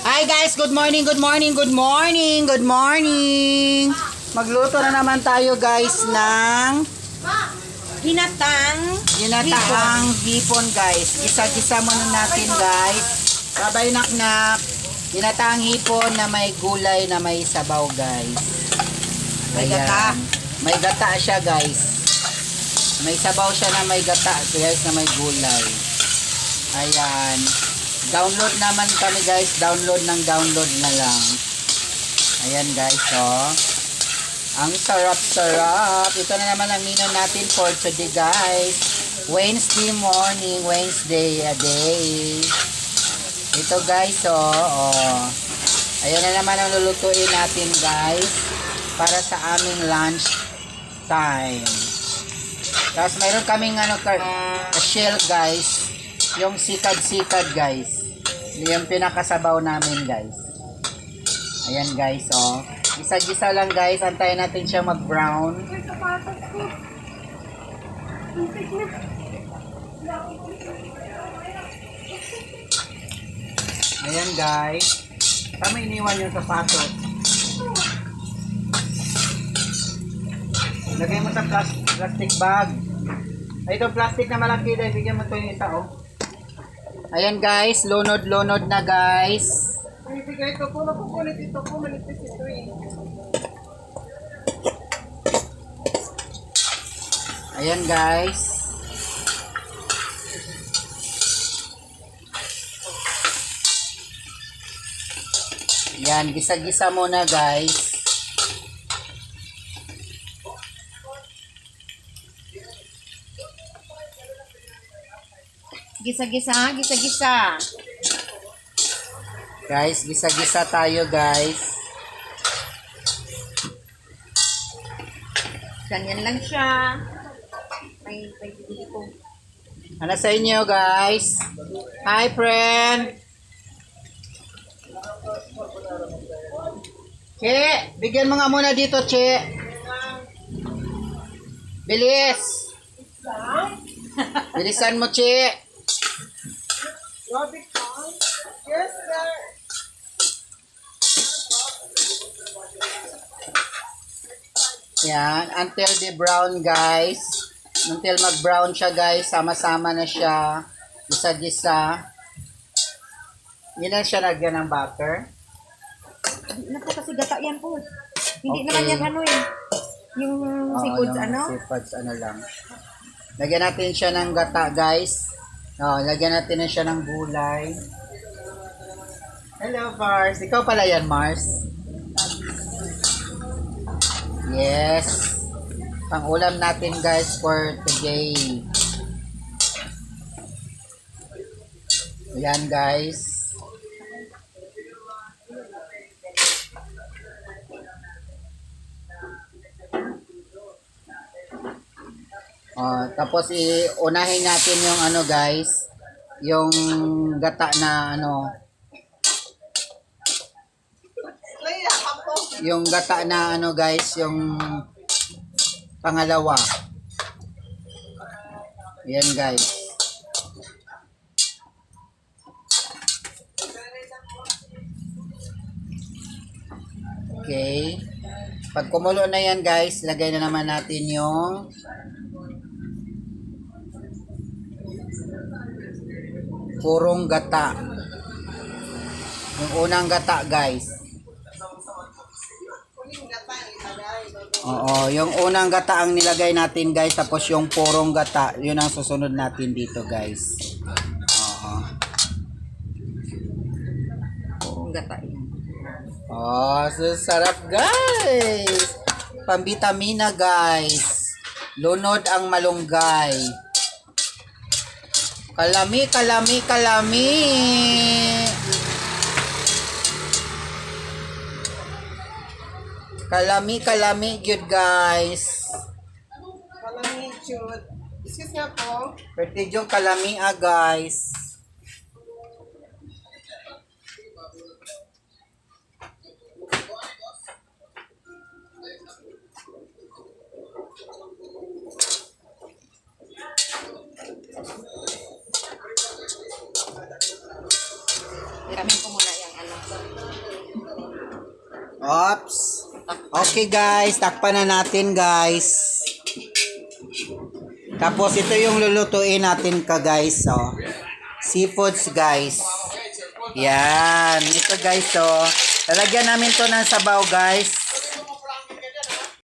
Hi guys, good morning, good morning, good morning, good morning. Magluto na naman tayo guys ng ginataang hipon guys. Gisa-gisa muna natin guys. Sabay naknak. Ginataang hipon na may gulay na may sabaw guys. May gata. May gata siya guys. May sabaw siya na may gata guys na may gulay. Ayan. Download naman kami guys. Download na lang. Ayan guys, oh. Ang sarap-sarap. Ito na naman ang menu natin for today guys. Wednesday morning. Wednesday a day. Ito guys, oh. Ayan na naman ang lulutuin natin guys. Para sa aming lunch time. Tapos mayroon kaming shell guys. Yung sikad-sikad guys. Yung pinakasabaw namin guys. Ayan guys, oh. Gisa-gisa lang guys. Antayin natin siya mag-brown. Ayan guys. Tama iniwan yung sapatos. Lagay mo sa plastic bag. Ay, ito plastic na malaki dahil bigyan mo ito yung isa, oh. Ayan guys, lunod na guys. Ibigay ko po, nakukulit ito po, manipis ito eh. Ayan guys. Yan, gisa-gisa muna guys. Gisa-gisa. Guys, gisa-gisa tayo guys. Ganyan lang siya. May bibili ko. Ano sa inyo guys? Hi friend. Che, bigyan mo nga muna dito, Che. Bilis. Bilisan mo, Che. Yes, sir. Yan, until the brown guys. Until mag-brown siya guys, sama-sama na siya. Gisa-gisa. Hindi na siya lagyan ng butter. Hindi na po kasi gata yan po. Hindi Okay. naman yan ano eh. Yung seafoods yung ano. Seafoods ano lang. Lagyan natin siya ng gata guys. Lagyan natin na siya ng gulay. Hello Mars. Ikaw pala yan Mars. Yes. Pang-ulam natin guys for today. Ayan guys. Tapos unahin natin yung ano guys. Yung gata na ano. Yung gata na ano guys, yung pangalawa. Yan guys. Okay. Pag kumulo na yan guys, lagay na naman natin yung purong gata. Yung unang gata guys. Oo, yung unang gata ang nilagay natin guys, tapos yung purong gata, yun ang susunod natin dito guys. Oo. Purong gata yan. Oh, sarap guys. Pambitamina guys. Lunod ang malunggay. Kalami. Kalami good guys. Kalami cute. Excuse nga po. Pwede yung kalami guys. Alamin ko muna yung ano. Oops. Okay guys, takpan na natin guys. Tapos ito yung lulutuin natin ka guys, oh. Seafoods guys. Yan, ito guys, oh. Lalagyan namin to ng sabaw guys.